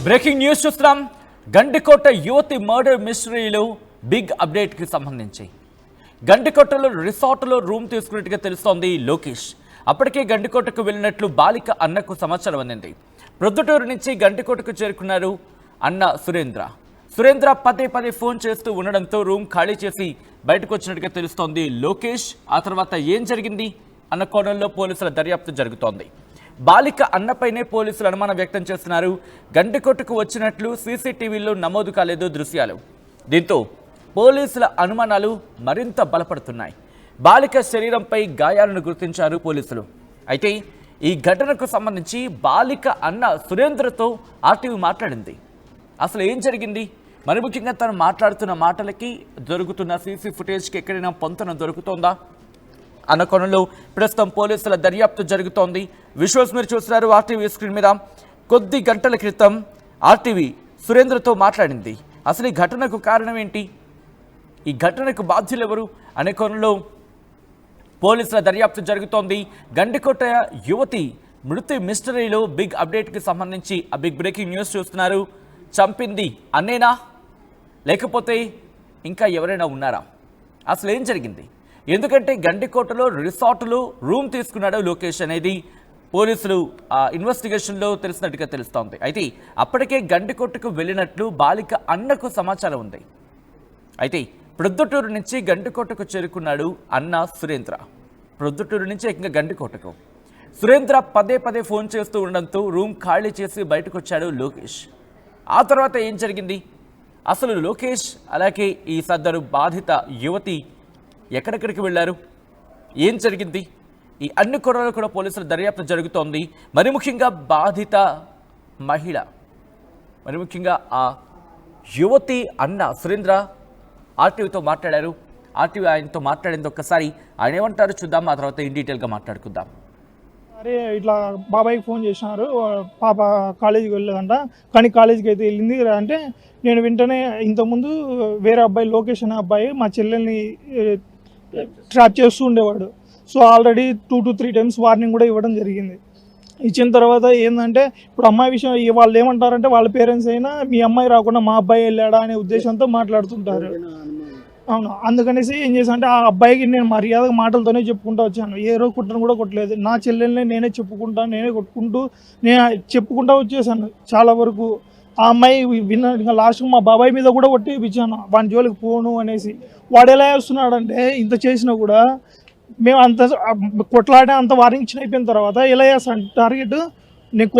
Breaking news చూస్తున్నాం. గండికోట యువతి murder మిస్టరీలో big update కి సంబంధించి గండికోటలో రిసార్ట్లో రూమ్ తీసుకున్నట్టుగా తెలుస్తోంది లోకేష్. అప్పటికే గండికోటకు వెళ్ళినట్లు బాలిక అన్నకు సమాచారం అందింది. ప్రొద్దుటూరు నుంచి గండికోటకు చేరుకున్నారు అన్న సురేంద్ర పదే ఫోన్ చేస్తూ ఉండడంతో రూమ్ ఖాళీ చేసి బయటకు వచ్చినట్టుగా తెలుస్తోంది లోకేష్. ఆ తర్వాత ఏం జరిగింది అన్న కోణంలో పోలీసుల దర్యాప్తు జరుగుతోంది. బాలిక అన్నపైనే పోలీసులు అనుమానం వ్యక్తం చేస్తున్నారు. గండికోటకు వచ్చినట్లు సీసీటీవీలో నమోదు కాలేదు దృశ్యాలు. దీంతో పోలీసుల అనుమానాలు మరింత బలపడుతున్నాయి. బాలిక శరీరంపై గాయాలను గుర్తించారు పోలీసులు. అయితే ఈ ఘటనకు సంబంధించి బాలిక అన్న సురేంద్రతో ఆర్టీవీ మాట్లాడింది. అసలు ఏం జరిగింది, మరి ముఖ్యంగా తను మాట్లాడుతున్న మాటలకి దొరుకుతున్న సీసీ ఫుటేజ్కి ఎక్కడైనా పొంతన దొరుకుతోందా అన్న కోణంలో ప్రస్తుతం పోలీసుల దర్యాప్తు జరుగుతోంది. విజువల్స్ మీరు చూస్తున్నారు ఆర్టీవీ స్క్రీన్ మీద. కొద్ది గంటల క్రితం ఆర్టీవీ సురేంద్రతో మాట్లాడింది. అసలు ఈ ఘటనకు కారణం ఏంటి, ఈ ఘటనకు బాధ్యులు ఎవరు అనే కోణంలో పోలీసుల దర్యాప్తు జరుగుతోంది. గండికోట యువతి మృతి మిస్టరీలో బిగ్ అప్డేట్కి సంబంధించి ఆ బిగ్ బ్రేకింగ్ న్యూస్ చూస్తున్నారు. చంపింది అన్నేనా, లేకపోతే ఇంకా ఎవరైనా ఉన్నారా, అసలు ఏం జరిగింది? ఎందుకంటే గండికోటలో రిసార్ట్లో రూమ్ తీసుకున్నాడు లోకేష్ అనేది పోలీసులు ఇన్వెస్టిగేషన్లో తెలిసినట్టుగా తెలుస్తోంది. అయితే అప్పటికే గండికోటకు వెళ్ళినట్లు బాలిక అన్నకు సమాచారం ఉంది. అయితే ప్రొద్దుటూరు నుంచి గండికోటకు చేరుకున్నాడు అన్న సురేంద్ర. ప్రొద్దుటూరు నుంచి ఇంకా గండికోటకు సురేంద్ర పదే ఫోన్ చేస్తూ ఉండడంతో రూమ్ ఖాళీ చేసి బయటకు వచ్చాడు లోకేష్. ఆ తర్వాత ఏం జరిగింది, అసలు లోకేష్ అలాగే ఈ సదరు బాధిత యువతి ఎక్కడెక్కడికి వెళ్ళారు, ఏం జరిగింది, ఈ అన్ని కోణాలు కూడా పోలీసుల దర్యాప్తు జరుగుతోంది. మరి ముఖ్యంగా బాధిత మహిళ, మరి ముఖ్యంగా ఆ యువతి అన్న సురేంద్ర ఆర్టీవీతో మాట్లాడారు. ఆర్టీవీ ఆయనతో మాట్లాడింది, ఒక్కసారి ఆయన ఏమంటారు చూద్దాం, ఆ తర్వాత ఇన్ డీటెయిల్గా మాట్లాడుకుందాం. అరే ఇట్లా బాబాయ్కి ఫోన్ చేసినారు, పాప కాలేజీకి వెళ్ళలేదంట, కానీ కాలేజీకి అయితే వెళ్ళింది అంటే నేను వెంటనే ఇంతకుముందు వేరే అబ్బాయి లోకేష్ అనే అబ్బాయి మా చెల్లెల్ని ట్రాప్ చేస్తూ ఉండేవాడు. So already 2 to 3 times warning కూడా ఇవ్వడం జరిగింది. ఇచ్చిన తర్వాత ఏంటంటే ఇప్పుడు అమ్మాయి విషయం వాళ్ళు ఏమంటారంటే వాళ్ళ పేరెంట్స్ అయినా మీ అమ్మాయి రాకుండా మా అబ్బాయి వెళ్ళాడా అనే ఉద్దేశంతో మాట్లాడుతుంటారు. అవును, అందుకనేసి ఏం చేశానంటే ఆ అబ్బాయికి నేను మర్యాదగా మాటలతోనే చెప్పుకుంటూ వచ్చాను. ఏ రోజు కుట్టను కూడా కొట్టలేదు. నా చెల్లెల్ని నేనే చెప్పుకుంటా, నేనే కొట్టుకుంటూ నేను చెప్పుకుంటూ వచ్చేసాను చాలా వరకు. ఆ అమ్మాయి విన్న ఇంకా లాస్ట్కి మా బాబాయ్ మీద కూడా కొట్టేపించాను, వాని జోలికి పోను అనేసి. వాడు ఎలా చేస్తున్నాడంటే ఇంత చేసినా కూడా మేము అంత కొట్లాడే అంత వార్నింగ్ ఇచ్చిన అయిపోయిన తర్వాత ఎలా చేస్తాను టార్గెట్, నేను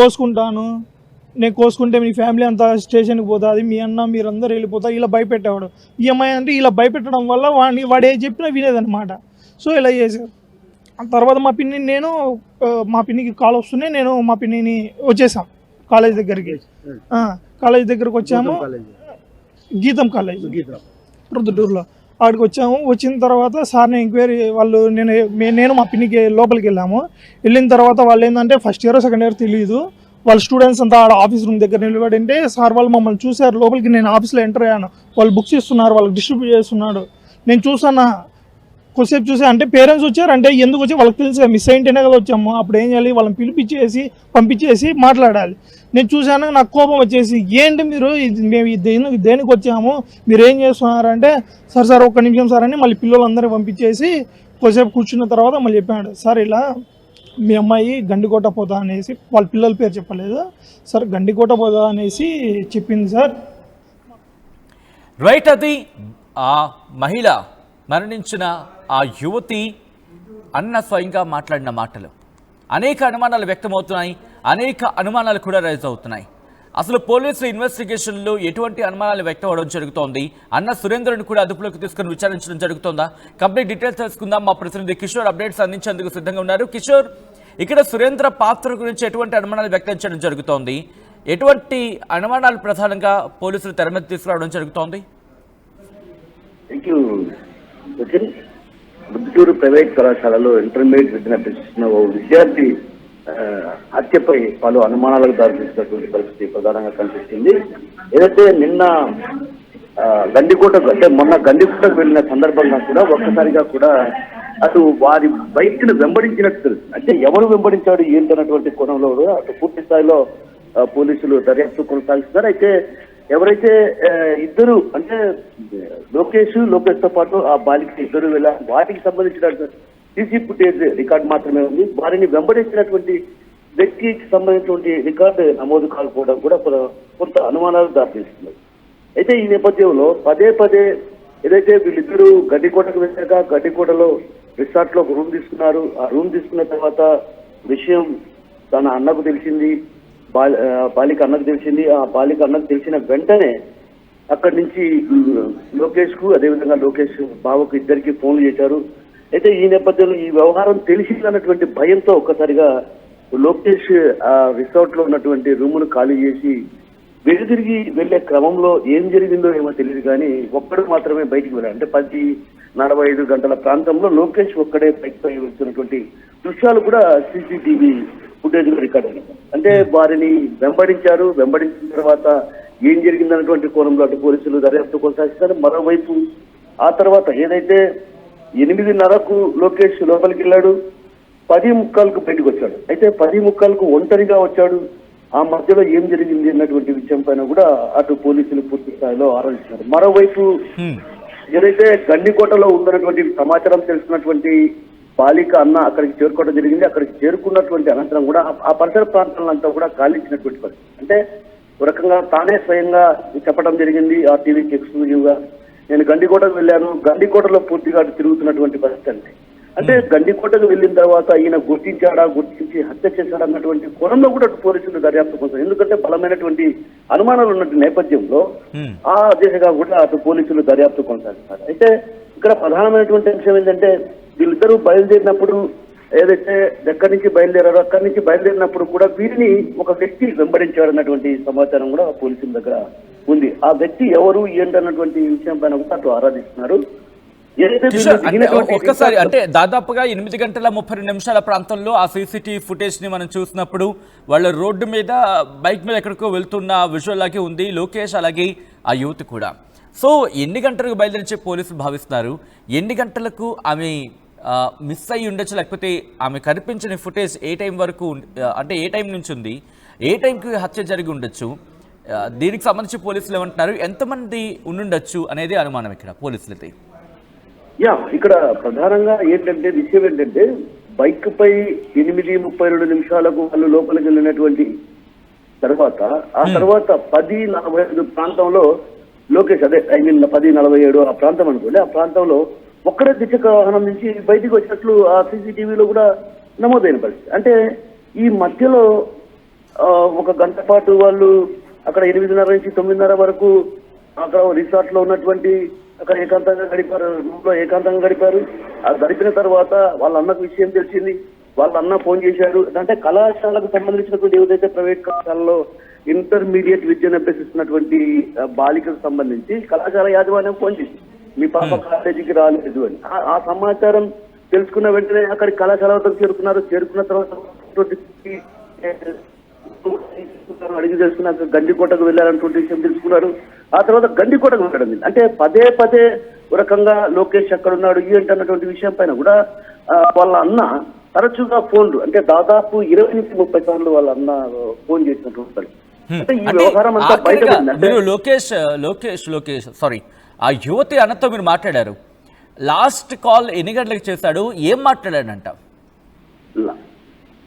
కోసుకుంటే మీ ఫ్యామిలీ అంతా స్టేషన్కి పోతుంది, మీ అన్న మీరందరూ వెళ్ళిపోతారు, ఇలా భయపెట్టేవాడు. ఈ అమ్మాయి అంటే ఇలా భయపెట్టడం వల్ల వాడు ఏ చెప్పినా వినేదనమాట. సో ఇలా చేశారు. తర్వాత మా పిన్నికి కాల్ వస్తూనే నేను మా పిన్నిని వచ్చేసాం కాలేజ్ దగ్గరికి. కాలేజ్ దగ్గరకు వచ్చాము, గీతం కాలేజ్ ప్రొద్దుటూరులో. అక్కడికి వచ్చాము. వచ్చిన తర్వాత సార్ని ఎంక్వైరీ వాళ్ళు నేను మా పిన్నికి లోపలికి వెళ్ళాము. వెళ్ళిన తర్వాత వాళ్ళు ఏంటంటే ఫస్ట్ ఇయర్ సెకండ్ ఇయర్ తెలియదు, వాళ్ళ స్టూడెంట్స్ అంతా ఆడ ఆఫీస్ రూమ్ దగ్గర నిలబడింటే సార్ వాళ్ళు మమ్మల్ని చూశారు. లోపలికి నేను ఆఫీస్లో ఎంటర్ అయ్యాను. వాళ్ళు బుక్స్ ఇస్తున్నారు, వాళ్ళకి డిస్ట్రిబ్యూట్ చేస్తున్నాడు. నేను చూసాను, కొద్దిసేపు చూసా. అంటే పేరెంట్స్ వచ్చారంటే ఎందుకు వచ్చి వాళ్ళకి తెలిసి మిస్ అయింటేనే కదా వచ్చాము. అప్పుడు ఏం చేయాలి, వాళ్ళని పంపించేసి మాట్లాడాలి. నేను చూశాను, నాకు కోపం వచ్చేసి ఏంటి మీరు మేము దేనికి వచ్చాము, మీరు ఏం చేస్తున్నారంటే సార్ ఒక్క నిమిషం సార్ అని మళ్ళీ పిల్లలందరినీ పంపించేసి కొద్దిసేపు కూర్చున్న తర్వాత మళ్ళీ చెప్పాడు, సార్ ఇలా మీ అమ్మాయి గండికోట పోతా అనేసి, వాళ్ళ పిల్లల పేరు చెప్పలేదు సార్, గండికోట పోతా అనేసి చెప్పింది సార్. రైట్, అది ఆ మహిళ మరణించిన ఆ యువతి అన్న స్వయంగా మాట్లాడిన మాటలు. అనేక అనుమానాలు వ్యక్తమవుతున్నాయి, అనేక అనుమానాలు కూడా రైజ్ అవుతున్నాయి. అసలు పోలీసుల ఇన్వెస్టిగేషన్లో ఎటువంటి అనుమానాలు వ్యక్తం అవడం జరుగుతోంది, అన్న సురేంద్రను కూడా అదుపులోకి తీసుకుని విచారించడం జరుగుతోందా, కంప్లీట్ డీటెయిల్స్ తెలుసుకుందాం. మా ప్రతినిధి కిషోర్ అప్డేట్స్ అందించేందుకు సిద్ధంగా ఉన్నారు. కిషోర్, ఇక్కడ సురేంద్ర పాత్ర గురించి ఎటువంటి అనుమానాలు వ్యక్తం చేయడం జరుగుతోంది, ఎటువంటి అనుమానాలు ప్రధానంగా పోలీసులు తెర మీద తీసుకురావడం జరుగుతోంది? ప్రొద్దుటూరు ప్రైవేట్ కళాశాలలో ఇంటర్మీడియట్ విద్యను అభ్యసిస్తున్న ఓ విద్యార్థి హత్యపై పలు అనుమానాలకు దారితీసినటువంటి పరిస్థితి ప్రధానంగా కనిపిస్తుంది. ఏదైతే నిన్న మొన్న గండికోటకు వెళ్ళిన సందర్భంగా కూడా ఒక్కసారిగా కూడా అటు వారి బైక్ ను వెంబడించినట్టు తెలుస్తుంది. అంటే ఎవరు వెంబడించాడు ఏంటన్నటువంటి కోణంలో అటు పూర్తి స్థాయిలో పోలీసులు దర్యాప్తు కొనసాగిస్తున్నారు. అయితే ఎవరైతే ఇద్దరు అంటే లోకేష్ తో పాటు ఆ బాలిక ఇద్దరు వెళ్ళారు, వాటికి సంబంధించిన సీసీ ఫుటేజ్ రికార్డు మాత్రమే ఉంది. వారిని వెంబడించినటువంటి వ్యక్తికి సంబంధించినటువంటి రికార్డు నమోదు కాకపోవడం కూడా కొంత అనుమానాలు దారితీస్తుంది. అయితే ఈ నేపథ్యంలో పదే పదే ఏదైతే వీళ్ళిద్దరూ గడ్డికోటకు వెళ్ళాక గడ్డికోటలో రిసార్ట్ లో ఒక రూమ్ తీసుకున్నారు. ఆ రూమ్ తీసుకున్న తర్వాత విషయం తన అన్నకు తెలిసింది, బాలిక అన్నకు తెలిసింది. ఆ బాలిక అన్నకు తెలిసిన వెంటనే అక్కడి నుంచి లోకేష్ కు అదేవిధంగా లోకేష్ బావకు ఇద్దరికి ఫోన్లు చేశారు. అయితే ఈ నేపథ్యంలో ఈ వ్యవహారం తెలిసిందన్నటువంటి భయంతో ఒక్కసారిగా లోకేష్ ఆ రిసార్ట్ లో ఉన్నటువంటి రూమును ఖాళీ చేసి వెనుదిరిగి వెళ్లే క్రమంలో ఏం జరిగిందో ఏమో తెలియదు కానీ ఒక్కడు మాత్రమే బయటికి వెళ్ళాడు. అంటే 10:45 గంటల ప్రాంతంలో లోకేష్ ఒక్కడే బయటపై వెళ్తున్నటువంటి దృశ్యాలు కూడా సీసీటీవీ ఫుటేజ్ లో రికార్డ్ అయ్యాయి. అంటే వారిని వెంబడించారు. వెంబడించిన తర్వాత ఏం జరిగిందన్నటువంటి కోణంలో అటు పోలీసులు దర్యాప్తు కొనసాగిస్తారు. మరోవైపు ఆ తర్వాత ఏదైతే 8:30కు లోకేష్ లోపలికి వెళ్ళాడు, 10:45కు బయటకు వచ్చాడు. అయితే 10:45కు ఒంటరిగా వచ్చాడు. ఆ మధ్యలో ఏం జరిగింది అన్నటువంటి విషయం పైన కూడా అటు పోలీసులు పూర్తి స్థాయిలో ఆరాధించారు. మరోవైపు ఏదైతే గండికోటలో ఉందన్నటువంటి సమాచారం తెలుసుకున్నటువంటి బాలిక అన్న అక్కడికి చేరుకోవడం జరిగింది. అక్కడికి చేరుకున్నటువంటి అనంతరం కూడా ఆ పరిసర ప్రాంతాలంతా కూడా గాలించినటువంటి పరిస్థితి. అంటే ఒక రకంగా తానే స్వయంగా చెప్పడం జరిగింది ఆ టీవీకి ఎక్స్క్లూజివ్ గా, నేను గండికోటకు వెళ్ళాను, గండికోటలో పూర్తిగా తిరుగుతున్నటువంటి పరిస్థితి. అంటే గండికోటకు వెళ్ళిన తర్వాత ఈయన గుర్తించి హత్య చేశాడా అన్నటువంటి కోణంలో కూడా పోలీసులు దర్యాప్తు కోసం, ఎందుకంటే బలమైనటువంటి అనుమానాలు ఉన్నటువంటి నేపథ్యంలో ఆ దిశగా కూడా అటు పోలీసులు దర్యాప్తు కొనసాగిస్తారు. అయితే ఇక్కడ ప్రధానమైనటువంటి అంశం ఏంటంటే వీళ్ళిద్దరూ బయలుదేరినప్పుడు ఏదైతే ఎక్కడి నుంచి బయలుదేరారో అక్కడి నుంచి బయలుదేరినప్పుడు కూడా వీరిని ఒక వ్యక్తి వెంబడించాడు అన్నటువంటి సమాచారం కూడా పోలీసుల దగ్గర ఉంది. ఆ వ్యక్తి ఎవరు ఏంటన్నటువంటి విషయం పైన కూడా అటు ఆరాధిస్తున్నారు. ఒక్కసారి అంటే దాదాపుగా 8:32 ప్రాంతంలో ఆ సీసీటీవీ ఫుటేజ్ ని మనం చూసినప్పుడు వాళ్ళ రోడ్డు మీద బైక్ మీద ఎక్కడికో వెళ్తున్న విజువల్ లాగే ఉంది లోకేష్, అలాగే ఆ యువతి కూడా. సో ఎన్ని గంటలకు బయలుదేరించే పోలీసులు భావిస్తున్నారు? ఎన్ని గంటలకు ఆమె మిస్ అయ్యి ఉండొచ్చు, లేకపోతే ఆమె కనిపించిన ఫుటేజ్ ఏ టైం వరకు, అంటే ఏ టైం నుంచి ఉంది, ఏ టైంకి హత్య జరిగి ఉండొచ్చు, దీనికి సంబంధించి పోలీసులు ఏమంటున్నారు, ఎంతమంది ఉండుండొచ్చు అనేది అనుమానం ఇక్కడ పోలీసులది. ఇక్కడ ప్రధానంగా ఏంటంటే విషయం ఏంటంటే బైక్ పై 8:32 వాళ్ళు లోపలికి వెళ్ళినటువంటి తర్వాత ఆ తర్వాత 10:45 ప్రాంతంలో లోకేష్ 10:47 ఆ ప్రాంతం అనుకోండి, ఆ ప్రాంతంలో ఒక్కడే ద్విచక్ర వాహనం నుంచి బయటికి వచ్చినట్లు ఆ సీసీటీవీలో కూడా నమోదైన పరిస్థితి. అంటే ఈ మధ్యలో ఒక గంట పాటు వాళ్ళు అక్కడ 8:30 నుంచి 9:30 వరకు అక్కడ రిసార్ట్ లో ఉన్నటువంటి అక్కడ ఏకాంతంగా గడిపారు, రూమ్ లో ఏకాంతంగా గడిపారు. ఆ గడిపిన తర్వాత వాళ్ళ అన్నకు విషయం తెలిసింది, వాళ్ళ అన్న ఫోన్ చేశాడు. అంటే కళాశాలకు సంబంధించినటువంటి ఏదైతే ప్రైవేట్ కళాశాలలో ఇంటర్మీడియట్ విద్యను అభ్యసిస్తున్నటువంటి బాలికకు సంబంధించి కళాశాల యాజమాన్యం ఫోన్ చేసింది, మీ పాప కాలేజీకి రాలేదు అని. ఆ సమాచారం తెలుసుకున్న వెంటనే అక్కడికి కళాశాల వద్దకు చేరుకున్నారు. చేరుకున్న తర్వాత అడిగి తెలుసుకున్నాక గండికోటకు వెళ్ళారన్నటువంటి విషయం తెలుసుకున్నారు. ఆ తర్వాత గండికోటకు వెళ్ళడం. అంటే పదే పదే ఒక రకంగా లోకేష్ ఎక్కడ ఉన్నాడు ఏంటన్నటువంటి విషయం పైన కూడా వాళ్ళ అన్న తరచుగా ఫోన్లు, అంటే దాదాపు 20 నుంచి 30 సార్లు వాళ్ళ అన్న ఫోన్ చేసినటువంటి. అంటే ఈ వ్యవహారం అంతా బయట లోకేష్ సారీ ఆ యువతి అన్నతో మీరు మాట్లాడారు, లాస్ట్ కాల్ ఎన్ని గంటలకు చేశాడు, ఏం మాట్లాడాడంట?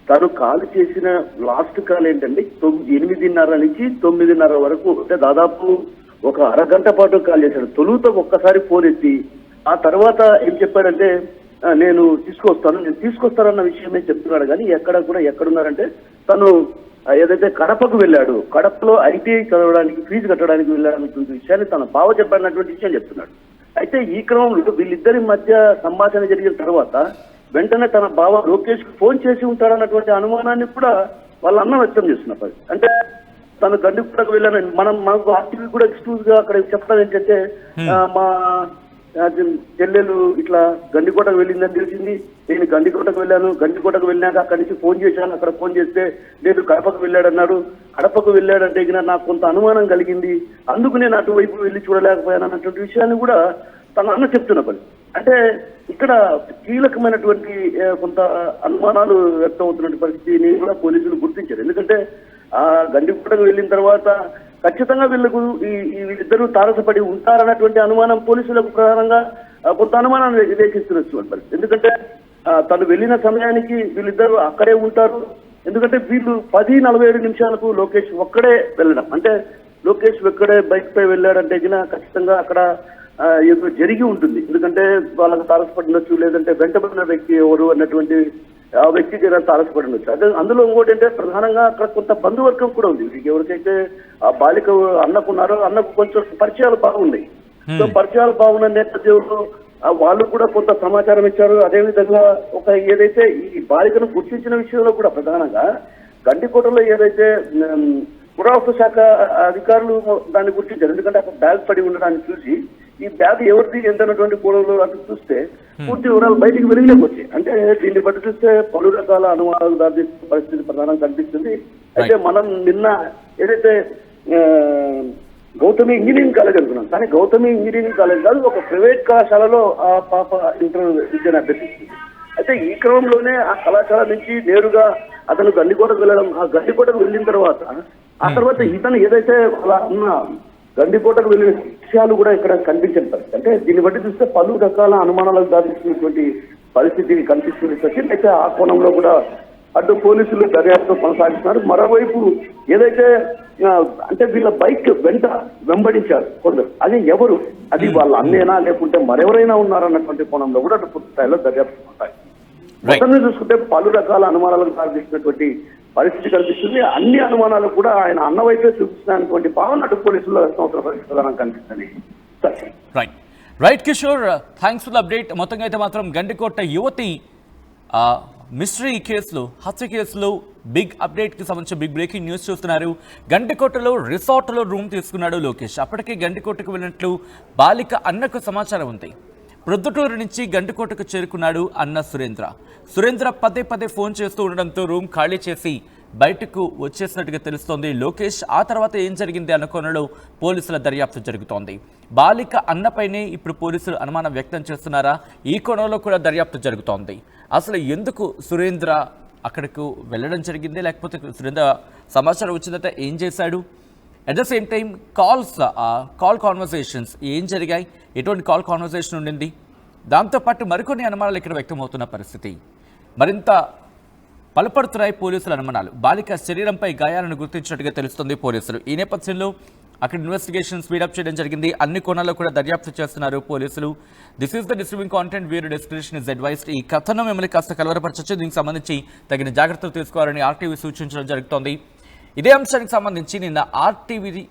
తను కాల్ చేసిన లాస్ట్ కాల్ ఏంటంటే 8:30 నుంచి 9:30 వరకు, అంటే దాదాపు ఒక అరగంట పాటు కాల్ చేశాడు. తొలుత ఒక్కసారి ఫోన్ ఎత్తి ఆ తర్వాత ఏం చెప్పాడంటే నేను తీసుకొస్తానన్న విషయమే చెప్తున్నాడు. కానీ ఎక్కడున్నారంటే తను ఏదైతే కడపకు వెళ్ళాడు, కడపలో ఐటీఐ చదవడానికి ఫీజు కట్టడానికి వెళ్ళాడన్నటువంటి విషయాన్ని తన బావ చెప్పాడన్నటువంటి విషయం చెప్తున్నాడు. అయితే ఈ క్రమంలో వీళ్ళిద్దరి మధ్య సంభాషణ జరిగిన తర్వాత వెంటనే తన బావ లోకేష్ కు ఫోన్ చేసి ఉంటాడన్నటువంటి అనుమానాన్ని కూడా వాళ్ళ అన్న వ్యక్తం చేస్తున్నారు. అంటే తను గండికోటకు వెళ్ళాను, మనకు ఆర్టీవీ కూడా ఎక్స్క్లూజివ్ గా అక్కడ చెప్పడం ఏంటంటే మా చెల్లెలు ఇట్లా గండికోటకు వెళ్ళిందని తెలిసింది, నేను గండికోటకు వెళ్ళాక అక్కడి నుంచి ఫోన్ చేశాను, అక్కడ ఫోన్ చేస్తే లేదు కడపకు వెళ్ళాడన్నాడు, కడపకు వెళ్ళాడంటే నాకు కొంత అనుమానం కలిగింది, అందుకు నేను అటువైపు వెళ్ళి చూడలేకపోయాను అన్నటువంటి విషయాన్ని కూడా తన అన్న చెప్తున్న పని. అంటే ఇక్కడ కీలకమైనటువంటి కొంత అనుమానాలు వ్యక్తం అవుతున్నటువంటి పరిస్థితిని కూడా పోలీసులు గుర్తించారు. ఎందుకంటే ఆ గండికోటకు వెళ్ళిన తర్వాత ఖచ్చితంగా వీళ్ళకు వీళ్ళిద్దరూ తారసపడి ఉంటారన్నటువంటి అనుమానం పోలీసులకు ప్రధానంగా కొంత అనుమానాన్ని రేకెత్తినటువంటి పరిస్థితి. ఎందుకంటే తను వెళ్ళిన సమయానికి వీళ్ళిద్దరూ అక్కడే ఉంటారు. ఎందుకంటే వీళ్ళు 10:47 నిమిషాలకు లోకేష్ ఒక్కడే వెళ్ళడం, అంటే లోకేష్ ఒక్కడే బైక్ పై వెళ్ళాడంటే ఖచ్చితంగా అక్కడ ఏదో జరిగి ఉంటుంది. ఎందుకంటే వాళ్ళకు తారసపడినచ్చు, లేదంటే వెంటబడిన వ్యక్తి ఎవరు అన్నటువంటి ఆ వ్యక్తికి తారసపడినచ్చు. అదే అందులో ఇంకోటి అంటే ప్రధానంగా అక్కడ కొంత బంధువర్గం కూడా ఉంది. ఎవరికైతే ఆ బాలిక అన్నకున్నారో అన్నకు కొంచెం పరిచయాలు బాగున్నాయి. సో పరిచయాలు బాగున్న నేపథ్యంలో వాళ్ళు కూడా కొంత సమాచారం ఇచ్చారు. అదేవిధంగా ఒక ఏదైతే ఈ బాలికను గుర్తించిన విషయంలో కూడా ప్రధానంగా గండికోటలో ఏదైతే పురావస్తు శాఖ అధికారులు దాన్ని గుర్తించారు. ఎందుకంటే అక్కడ బ్యాగ్ పడి ఉండడాన్ని చూసి ఈ బ్యాగ్ ఎవరిది ఎంతనటువంటి కోణంలో అటు చూస్తే పూర్తి వివరాలు బయటికి వెలుగులోకి అంటే దీన్ని బట్టి చూస్తే పలు రకాల అనుమానాలు దారితీసే పరిస్థితి ప్రధానంగా కనిపిస్తుంది. అయితే మనం నిన్న ఏదైతే గౌతమి ఇంజనీరింగ్ కాలేజ్ అనుకున్నాం, కానీ గౌతమి ఇంజనీరింగ్ కాలేజ్ కాదు, ఒక ప్రైవేట్ కళాశాలలో ఆ పాప ఇంటర్ విద్యను అభ్యసిస్తుంది. అయితే ఈ క్రమంలోనే ఆ కళాశాల నుంచి నేరుగా అతను గండికోటకు వెళ్ళడం, ఆ గండికోటకు వెళ్ళిన తర్వాత ఆ తర్వాత ఇతను ఏదైతే అలా ఉన్న గండికోటకు వెళ్ళిన విషయాలు కూడా ఇక్కడ కనిపించిన పరిస్థితి. అంటే దీన్ని బట్టి చూస్తే పలు రకాల అనుమానాలకు దారితీసినటువంటి పరిస్థితి కనిపిస్తుంది సచిన్. అయితే ఆ కోణంలో కూడా అటు పోలీసులు దర్యాప్తు కొనసాగిస్తున్నారు. మరోవైపు ఏదైతే అంటే వీళ్ళ బైక్ వెంబడించారు కొందరు, అది ఎవరు, అది వాళ్ళ అన్నేనా లేకుంటే మరెవరైనా ఉన్నారన్నటువంటి కోణంలో కూడా అటు పూర్తి స్థాయిలో దర్యాప్తు కొనసాగిస్తారు. మొత్తం చూసుకుంటే పలు రకాల అనుమానాలకు దారితీసినటువంటి పరిస్థితి కనిపిస్తుంది. అన్ని అనుమానాలు కూడా ఆయన అన్నవైతే చూపిస్తున్నటువంటి భావన అటు పోలీసుల సంవత్సరం కనిపిస్తుంది. Right Kishore, thanks for the update. మొత్తంగా అయితే మాత్రం గండికోట యువతి మిస్టరీ కేసులో, హత్య కేసులో బిగ్ అప్డేట్కి సంబంధించి బిగ్ బ్రేకింగ్ న్యూస్ చూస్తున్నారు. గండికోటలో రిసార్ట్లో రూమ్ తీసుకున్నాడు లోకేష్. అప్పటికే గండికోటకు వెళ్ళినట్లు బాలిక అన్నకు సమాచారం ఉంది. ప్రొద్దుటూరు నుంచి గండికోటకు చేరుకున్నాడు అన్న సురేంద్ర పదే ఫోన్ చేస్తూ ఉండడంతో రూమ్ ఖాళీ చేసి బయటకు వచ్చేసినట్టుగా తెలుస్తోంది లోకేష్. ఆ తర్వాత ఏం జరిగింది అన్న కోణంలో పోలీసుల దర్యాప్తు జరుగుతోంది. బాలిక అన్నపైనే ఇప్పుడు పోలీసులు అనుమానం వ్యక్తం చేస్తున్నారా? ఈ కోణంలో కూడా దర్యాప్తు జరుగుతోంది. అసలు ఎందుకు సురేంద్ర అక్కడకు వెళ్ళడం జరిగింది, లేకపోతే సురేంద్ర సమాచారం వచ్చిందట ఏం చేశాడు? At the same time call conversations ఏం జరిగాయి, ఎటువంటి కాల్ కాన్వర్సేషన్ ఉండింది? దాంతోపాటు మరికొన్ని అనుమానాలు ఇక్కడ వ్యక్తమవుతున్న పరిస్థితి. మరింత బలపడుతున్నాయి పోలీసుల అనుమానాలు. బాలిక శరీరంపై గాయాలను గుర్తించినట్టుగా తెలుస్తుంది పోలీసులు. ఈ నేపథ్యంలో అక్కడ ఇన్వెస్టిగేషన్ స్పీడప్ చేయడం జరిగింది. అన్ని కోణాల్లో కూడా దర్యాప్తు చేస్తున్నారు పోలీసులు. This is the distributing content where description is advised. ఈ కథనం మిమ్మల్ని కాస్త కలవరపరచచ్చు. దీనికి సంబంధించి తగిన జాగ్రత్తలు తీసుకోవాలని ఆర్టీవీ సూచించడం జరుగుతోంది. ఇదే అంశానికి సంబంధించి నిన్న ఆర్టీవీ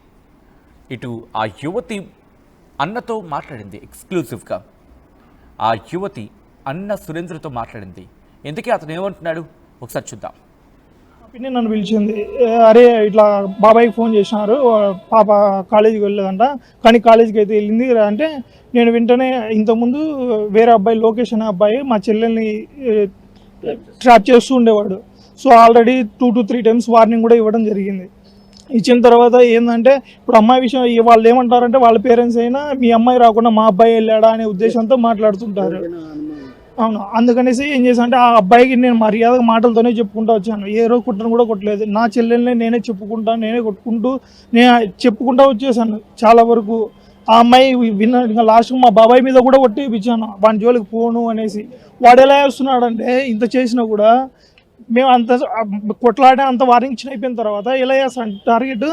ఇటు ఆ యువతి అన్నతో మాట్లాడింది. ఎక్స్క్లూజివ్గా ఆ యువతి అన్న సురేంద్రతో మాట్లాడింది. ఎందుకే అతను ఏమంటున్నాడు ఒకసారి చూద్దాం. పిన్ని నన్ను పిలిచింది, అరే ఇట్లా బాబాయ్కి ఫోన్ చేసినారు, పాప కాలేజీకి వెళ్ళలేదంట, కానీ కాలేజీకి అయితే వెళ్ళింది అంటే నేను వెంటనే ఇంతకుముందు వేరే అబ్బాయి లోకేష్ అనే అబ్బాయి మా చెల్లెల్ని ట్రాప్ చేస్తూ ఉండేవాడు. So already 2 to 3 times warning కూడా ఇవ్వడం జరిగింది. ఇచ్చిన తర్వాత ఏంటంటే ఇప్పుడు అమ్మాయి విషయం వాళ్ళు ఏమంటారంటే వాళ్ళ పేరెంట్స్ అయినా మీ అమ్మాయి రాకుండా మా అబ్బాయి వెళ్ళాడా అనే ఉద్దేశంతో మాట్లాడుతుంటారు. అవును, అందుకనేసి ఏం చేశాను అంటే ఆ అబ్బాయికి నేను మర్యాదగా మాటలతోనే చెప్పుకుంటూ వచ్చాను. ఏ రోజు కుట్టను కూడా కొట్టలేదు. నా చెల్లెల్ని నేనే చెప్పుకుంటూ వచ్చేసాను చాలా వరకు. ఆ అమ్మాయి ఇంకా లాస్ట్కి మా బాబాయ్ మీద కూడా కొట్టేపించాను, వాడి జోలికి పోను అనేసి. వాడు ఎలా చేస్తున్నాడంటే ఇంత చేసినా కూడా మేము అంత కొట్లాడే అంత వార్నింగ్ ఇచ్చిన అయిపోయిన తర్వాత ఎలా చేస్తాను టార్గెట్,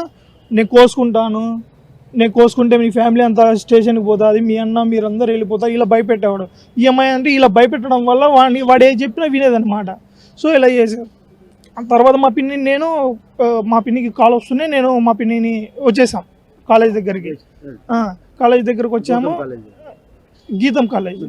నేను కోసుకుంటే మీ ఫ్యామిలీ అంతా స్టేషన్కి పోతుంది, మీ అన్న మీరందరూ వెళ్ళిపోతారు, ఇలా భయపెట్టేవాడు. ఈ అమ్మాయి అంటే ఇలా భయపెట్టడం వల్ల వాడు ఏం చెప్పినా వినేదన్నమాట. సో ఇలా చేశారు. తర్వాత మా పిన్నికి కాల్ వస్తూనే నేను మా పిన్నిని వచ్చేసాం కాలేజ్ దగ్గరికి. కాలేజ్ దగ్గరకు వచ్చాము, గీతం కాలేజ్.